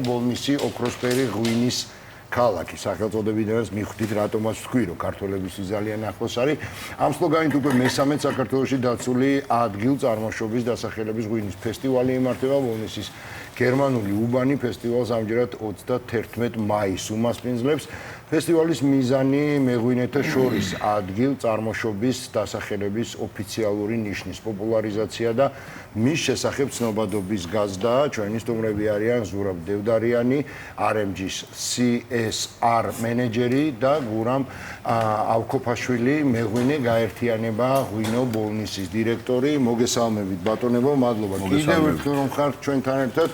ბოლნისი ოქროსფერი ღვინის ქალაქი. სახელწოდებიდანაც მიხვდით რატომაც ვთქვი, რომ ქართველებისთვის ძალიან ახლოს არის. ამ სლოგანით უკვე მესამედ საქართველოში დაცული ადგილ-წარმოშობის დასახელების ღვინის ფესტივალი იმართება ბოლნისის გერმანული უბანი ფესტივალს ამჯერად 31 მაისს უმასპინძლებს. ფესტივალის მიზანი მეღვინეთა შორის ადგილ-წარმოშობის დასახელების ოფიციალური ნიშნის პოპულარიზაცია და მის შესახებ ცნობადობის გაზრდა. ჩვენი სტუმრები არიან ზურაბ დევდარიანი, RMG-ის CSR მენეჯერი და გურამ ავქოფაშვილი, მეღვინე გაერთიანება ღვინო ბოლნისის დირექტორი. მოგესალმებით ბატონებო, მადლობა. კიდევ ერთხელ რომ ხართ ჩვენთან ერთად.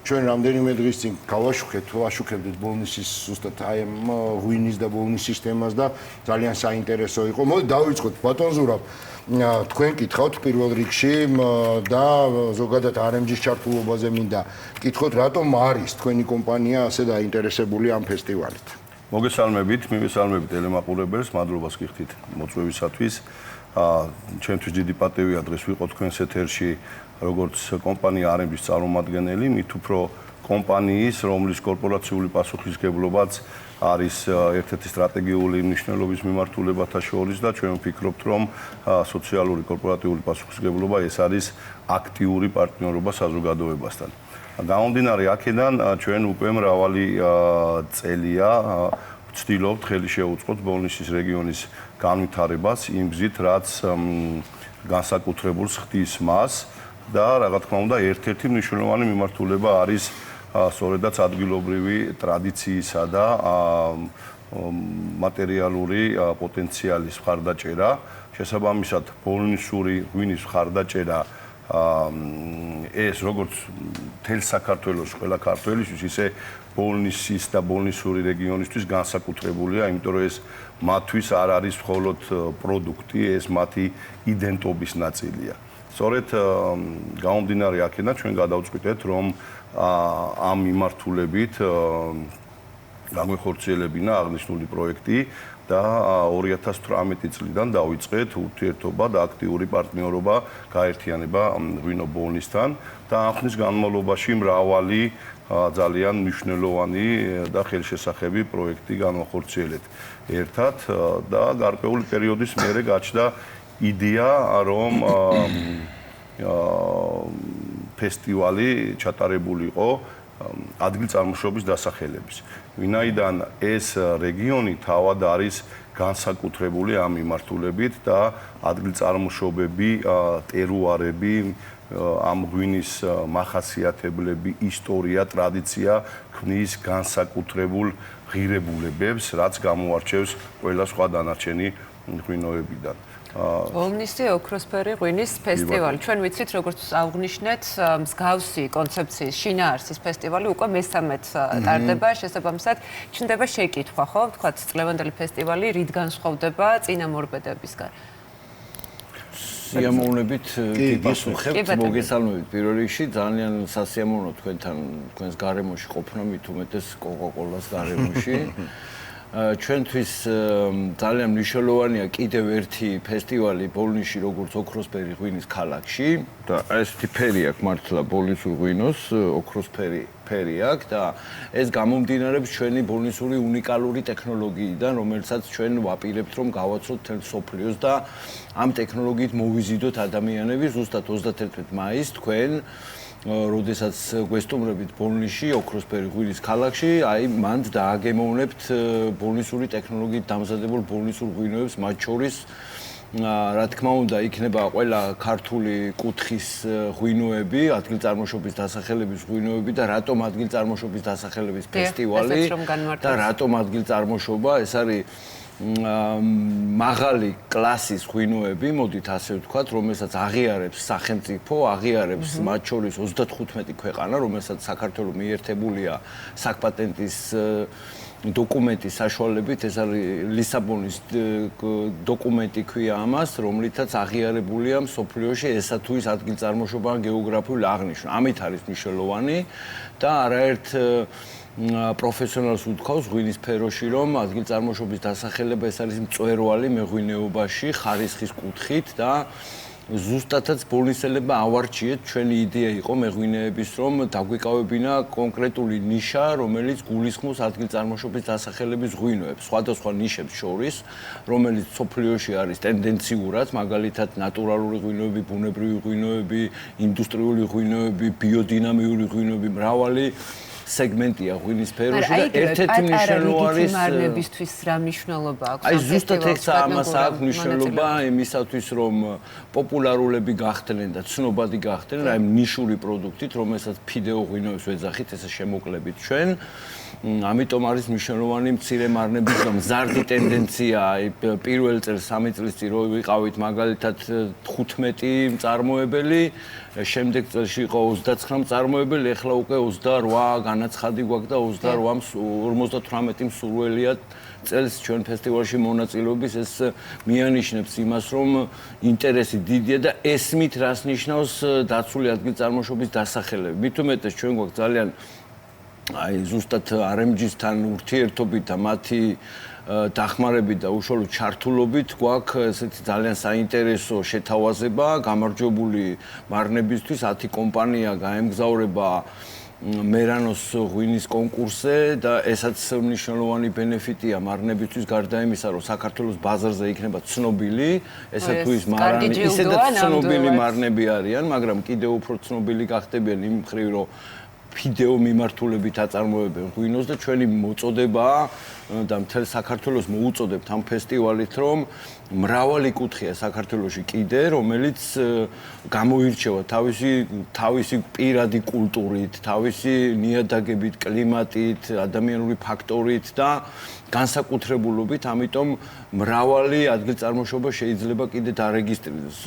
ჩვენ რამდენიმე დღის წინ ვაშუქებდით ბოლნისის ზუსტად აი ამ ღვინის და ბოლნისის თემას და ძალიან საინტერესო იყო. მოდი დავიწყოთ ბატონ ზურაბ. თქვენ კითხავთ პირველ რიგში და ზოგადად RMG-ის ჩართულობაზე მინდა კითხოთ, რატომ არის თქვენი კომპანია ასე დაინტერესებული ამ ფესტივალით? მოგესალმებით, მივესალმებით ტელემაყურებელს, მადლობას გიხდით მოწვევისათვის. ჩვენთვის დიდი პატივია დღეს ვიყო თქვენს ეთერში როგორც კომპანია RMG-ის წარმომადგენელი, მით უფრო კომპანიის, რომლის კორპორაციული პასუხისმგებლობაც არის ერთ-ერთი სტრატეგიული მნიშვნელობის მიმართულებათა შორის და ჩვენ ვფიქრობთ, რომ სოციალური კორპორატიული პასუხისმგებლობა ეს არის აქტიური პარტნიორობა საზოგადოებასთან. გამომდინარე აქედან ჩვენ უკვე მრავალი წელია ვცდილობთ ხელი შეუწყოთ ბოლნისის რეგიონის განვითარებას იმ გზით, რაც განსაკუთრებულს ხდის მას და რა თქმა უნდა ერთ-ერთი მნიშვნელოვანი მიმართულება არის სწორედაც ადგილობრივი ტრადიციისა და მატერიალური პოტენციალის მხარდაჭერა. შესაბამისად, ბოლნისური ღვინის მხარდაჭერა ეს როგორც მთელ საქართველოს ყველა ქართველისთვის, ისე ბოლნისის და ბოლნისური რეგიონისთვის განსაკუთრებულია, იმიტომ რომ ეს მათთვის არ არის მხოლოდ პროდუქტი, ეს მათი იდენტობის ნაწილია. სწორედ გამომდინარე აქედან ჩვენ გადავწყვიტეთ, რომ ამ მიმართულებით გამოხორციელებინა აღნიშნული პროექტი და 2018 წლიდან დავიწყეთ ურთიერთობა და აქტიური პარტნიორობა გაერთიანება ღვინო ბოლნისთან და ამ ხნის განმავლობაში მრავალი ძალიან მნიშვნელოვანი და ხელშესახები პროექტი განვახორციელეთ ერთად და გარკვეული პერიოდის მერე გაჩნდა იდეა, რომ ფესტივალი ჩატარებულიყო ადგილ-წარმოშობის დასახელების. ვინაიდან ეს რეგიონი თავად არის განსაკუთრებული ამ მიმართულებით და ადგილ-წარმოშობები, ტერუარები, ამ ღვინის მახასიათებლები, ისტორია, ტრადიცია ქმნის განსაკუთრებულ ღირებულებებს, რაც გამოარჩევს ყველა სხვა დანარჩენი ღვინოებიდან. ბოლნისი ოქროსფერი ღვინის ფესტივალი. ჩვენ ვიცით, როგორც აღნიშნეთ, მსგავსი კონცეფციის შინაარსის ფესტივალი უკვე მესამედ ტარდება, შესაბამისად ჩნდება შეკითხვა, ხო? ვთქვათ, წლევანდელი ფესტივალი რით განსხვავდება წინამორბედებისგან? სიამოვნებით გიპასუხებთ, მოგესალმებით პირველ რიგში, ძალიან სასიამოვნო თქვენს გარემოში ყოფნა, მით უმეტეს კოკა-კოლას გარემოში. ჩვენთვის ძალიან მნიშვნელოვანია კიდევ ერთი ფესტივალი ბოლნისში, როგორც ოქროსფერი ღვინის ქალაქში და ესეთი ფერი აქვს მართლა ბოლნისურ ღვინოს, ოქროსფერი ფერი აქვს და ეს გამომდინარეობს ჩვენი ბოლნისური უნიკალური ტექნოლოგიიდან, რომელსაც ჩვენ ვაპირებთ, რომ გავაცვლოთ მთელ მსოფლიოს და ამ ტექნოლოგიით მოვიზიდოთ ადამიანები ზუსტად 31 მაისს თქვენ როდესაც გვესტუმრებით ბოლნისში, ოქროსფერი ღვინის ქალაქში, აი მანდ დააგემოვნებთ ბოლნისური ტექნოლოგიით დამზადებულ ბოლნისურ ღვინოებს, მათ შორის რა თქმა უნდა, იქნება ყველა ქართული კუთხის ღვინოები, ადგილ-წარმოშობის დასახელების ღვინოები და რატომ ადგილ-წარმოშობის დასახელების ფესტივალი და რატომ ადგილ-წარმოშობა, ეს არის მაღალი კლასის ღვინოები, მოდით ასე ვთქვათ, რომელსაც აღიარებს სახელმწიფო, აღიარებს მათ შორის 35 ქვეყანა, რომელსაც საქართველოს მიერთებულია საკპატენტის დოკუმენტის საშუალებით, ეს არის ლისაბონის დოკუმენტი ქვია ამას, რომლითაც აღიარებულია მსოფლიოში ესა თუ ის ადგილ-წარმოშობა გეოგრაფიული აღნიშვნა. ამით არის მნიშვნელოვანი და არაერთ პროფესიონალს უთქვავს ღვინის სფეროში, რომ ადგილ-წარმოშობის დასახელება ეს არის მწვერვალი მეღვინეობაში, ხარისხის კუთხით და ზუსტადაც ბოლნისელებმა ავარჩიეთ ჩვენი იდეა იყო მეღვინეების რომ დაგვიკავებინა კონკრეტული ნიშა რომელიც გულისხმობს ადგილწარმოშობის დასახელების ღვინოებს სხვადასხვა ნიშებს შორის რომელიც სოფლიოში არის ტენდენციურად მაგალითად ნატურალური ღვინოები, ბუნებრივი ღვინოები, ინდუსტრიული ღვინოები, ბიოდინამიური ღვინოები მრავალი სეგმენტია ღვინის სფეროში და ერთ-ერთი მნიშვნელოვანი მარნებისთვის რა მნიშვნელობა აქვს? აი ზუსტად ეს ამას აქვს მნიშვნელობა იმისათვის რომ პოპულარულები გახდნენ და ცნობადი გახდნენ აი ნიშური პროდუქტით რომელსაც ფიდეო ღვინოებს ვეძახით ესე შემოკლებით ჩვენ ამიტომ არის მნიშვნელოვანი მცირე მარნების და მზარდი ტენდენცია აი პირველ წელს 3 წლის წინ რო ვიყავით მაგალითად 15 მწარმოებელი შემდეგ წელში იყო 29 მწარმოებელი ეხლა უკვე 28 განაცხადი გვაქვს და 58 მსურველია წელს ჩვენ ფესტივალში მონაწილეობის ეს მიანიშნებს იმას რომ ინტერესი დიდია და ესმით რას ნიშნავს დაცული ადგილწარმოშობის დასახელები მით უმეტეს ჩვენ გვაქვს ძალიან აი ზუსტად RMG-სთან ურთიერთობით და მათი დახმარებით და უშუალო ჩართულობით გვაქვს ესეთი ძალიან საინტერესო შეთავაზება გამარჯვებული მარნებისთვის 10 კომპანია გაემგზავრება მერანოს ღვინის კონკურსზე და ესაც მნიშვნელოვანი ბენეფიტია მარნებისთვის გარდა იმისა რომ საქართველოს ბაზარზე იქნება ცნობილი ესა თუ ის მარანი ისედაც ცნობილი მარნები არიან მაგრამ კიდევ უფრო ცნობილი გახდებიან იმ მხრივ რომ ფიდეო მიმართულებით აწარმოებენ ღვინოს და ჩვენი მოწოდებაა და მთელ საქართველოს მოუწოდებთ ამ ფესტივალით რომ მრავალი კუთხეა საქართველოში კიდე რომელიც გამოირჩევა თავისი პირადი კულტურით, თავისი ნიადაგებით, კლიმატით, ადამიანური ფაქტორით და განსაკუთრებულობით, ამიტომ მრავალი ადგილწარმოშობა შეიძლება კიდე დარეგისტრირდეს.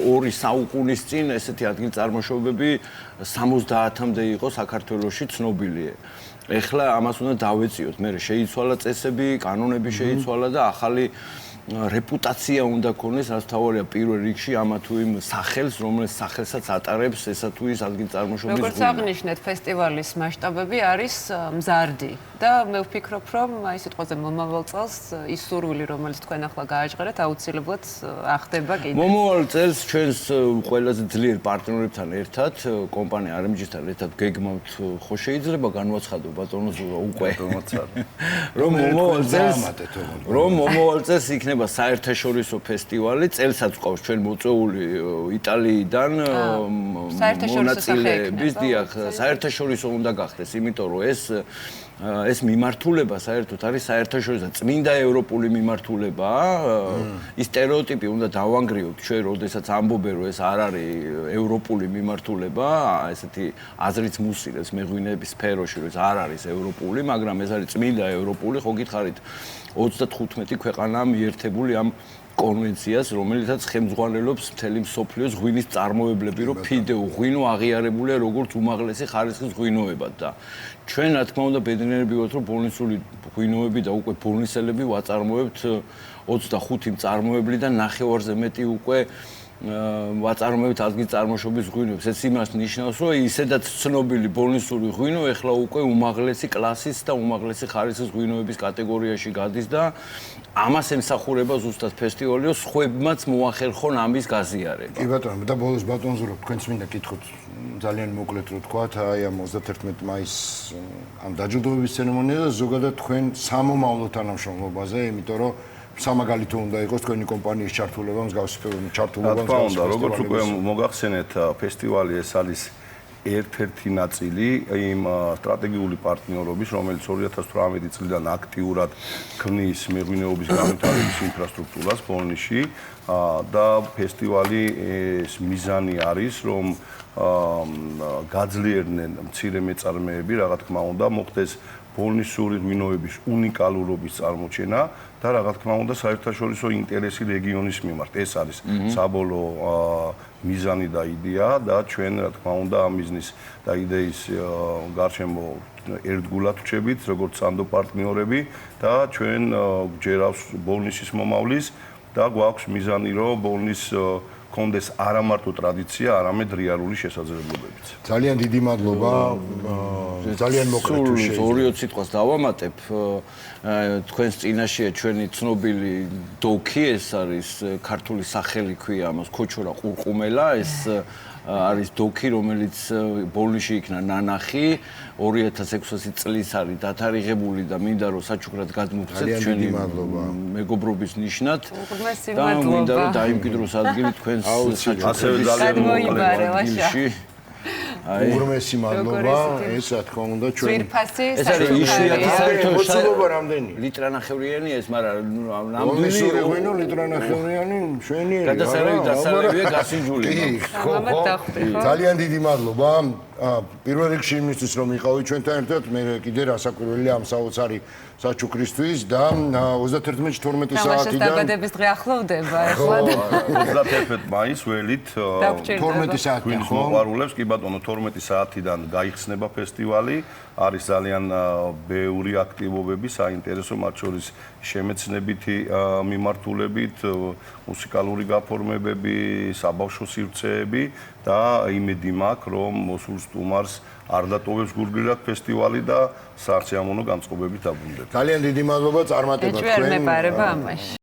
2 საუკუნის წინ ესეთი ადგილწარმოშობები 70-მდე იყო საქართველოში ცნობილი. ეხლა ამას უნდა დავეციოთ. მე შეიცვალა წესები, კანონები შეიცვალა და ახალი რეპუტაცია უნდა ქონდეს, რაც თავარია პირველ რიგში ამა თუ იმ სახელს, რომელიც სახელსაც ატარებს ესა თუ ის ადგილწარმოშობის ღვინო. როგორც აღნიშნეთ, ფესტივალის მასშტაბები არის მზარდი და მე ვფიქრობ, რომ აი სიტყვაზე მომავალ წელს ის სურვილი, რომელიც თქვენ ახლა გააჟღერეთ, აუცილებლად ახდება კიდე. მომავალ წელს ჩვენს ყველაზე ძლიერ პარტნიორებთან ერთად, კომპანია RMG-სთან ერთად გეგმავთ, ხო შეიძლება განვაცხადო ბატონო ზურა უკვე. რომ მომავალ წელს იქნება საერთაშორისო ფესტივალი, წელსაც ყავს ჩვენ მოწვეული იტალიიდან მონაწილეების, დიახ, საერთაშორისო უნდა გახდეს, იმიტომ რომ ეს მიმართულება საერთოდ არის საერთაშორისო წმინდა ევროპული მიმართულებაა. ის სტერეოტიპი უნდა დავანგრიოთ ჩვენ, როდესაც ამბობენ, რომ ეს არ არის ევროპული მიმართულება, ესეთი აზრიც მუსილებს მეღვინეების სფეროში, რომ ეს არ არის ევროპული, მაგრამ ეს არის წმინდა ევროპული, ხო გითხარით 35 ქვეყანაა მიერთებული ამ კონვენციას, რომელიცაც ხელმძღვანელობს მთელი მსოფლიოს ღვინის წარმოებლები, რომ ფიდეო ღვინო აღიარებულია როგორც უმაღლესი ხარისხის ღვინოებად და ჩვენ რა თქმა უნდა ბედნიერები ვართ, რომ ბოლნისული ღვინოები და უკვე ბოლნისელები ვაწარმოებთ 25 მწარმოებლიდან ნახევარზე მეტი უკვე ვაწარმოებთ ადგილწარმოშობის ღვინოებს. ეს იმას ნიშნავს, რომ ისედაც ცნობილი ბოლნისური ღვინო ეხლა უკვე უმაღლესი კლასის და უმაღლესი ხარისხის ღვინოების კატეგორიაში გადის და ამას ემსახურება ზუსტად ფესტივალი, რომ სხვებმაც მოახერხონ ამის გაზიარება. კი ბატონო, და ბოლოს ბატონ ზურო, თქვენც მინდა კითხოთ ძალიან მოკლედ რო თქვათ, აი ამ 31 მაისს ამ დაჯილდოების ცერემონია და ზოგადად თქვენ სამომავლო თანამშრომლობაზე, იმიტომ რომ სამაგალითო უნდა იყოს თქვენი კომპანიის ჩართულობა მსგავსი ჩართულობა მსგავსი. როგორც უკვე მოგახსენეთ, ფესტივალი ეს არის ერთ-ერთი ნაწილი იმ სტრატეგიული პარტნიორობის, რომელიც 2018 წლიდან აქტიურად ქმნის მეღვინეობის განვითარების ინფრასტრუქტურას ბოლნისში და ფესტივალის მიზანი არის, რომ გაძლიერდნენ მცირე მეწარმეები, რა თქმა უნდა, მოხდეს ბოლნისური ღვინოების უნიკალურობის წარმოჩენა და რა თქმა უნდა საერთაშორისო ინტერესი რეგიონის მიმართ. ეს არის საბოლოო მიზანი და იდეა და ჩვენ რა თქმა უნდა ამ მიზნის და იდეის გარშემო ერთგულად ვჩებით, როგორც სანდო პარტნიორები და ჩვენ გვჯერავს ბოლნისის მომავლის და გვაქვს მიზანი, რომ ბოლნის კონდეს არა მარტო ტრადიცია, არამედ რეალური შესაძლებლობებიც. ძალიან დიდი მადლობა. ძალიან მოკლედ თუ სულ 2-3 სიტყვას დავამატებ. თქვენს წინაშეა ჩვენი ცნობილი დოქი, ეს არის ქართული სახელი ქვია ამას, ქოჩორა ყურყუმელა, ეს არის დოქი, რომელიც ბოლოში იქნა ნანახი, 2006 წლის არის დათარიღებული და მინდა რომ საჩუქრად გადმოგცეთ ჩვენი მეგობრობის ნიშნად. უღრმესი და მადლობა. მინდა რომ დაიმკვიდროს ადგილი თქვენს ასევე ძალიან მოკლედ. უღრმესი მადლობა. ეს რა თქმა უნდა ჩვენ ძვირფასი ეს არის იშვიათი საერთო მოცულობა რამდენი? ლიტრანახევრიანი ეს, მაგრამ ნამდვილი ღვინო ლიტრანახევრიანი შვენი. გადასარევია გასინჯული. ამათ დახვდი ხო? ძალიან დიდი მადლობა. პირველ რიგში იმისთვის რომ იყავით ჩვენთან ერთად, მე კიდე რასაკვირველია ამ საოცარი საჩუქრისთვის და 31-12 თამაშის საათიდან დაბადების დღე ახლოვდება ახლა. 31 მაისს ველით 12 საათი გვინს ხო? მოყვარულებს, კი ბატონო 12 საათიდან გაიხსნება ფესტივალი. არის ძალიან ბევრი აქტივობები, საინტერესო, მათ შორის შემეცნებითი მიმართულებით, მუსიკალური გაფორმებები, საბავშვო სივრცეები და იმედი მაქვს, რომ მოსულ სტუმარს არ დატოვებს გურგილად ფესტივალი და სასიამოვნო განწყობებით დაბრუნდება. ძალიან დიდი მადლობა წარმატებად ეჭვი არ მეპარება ამაში.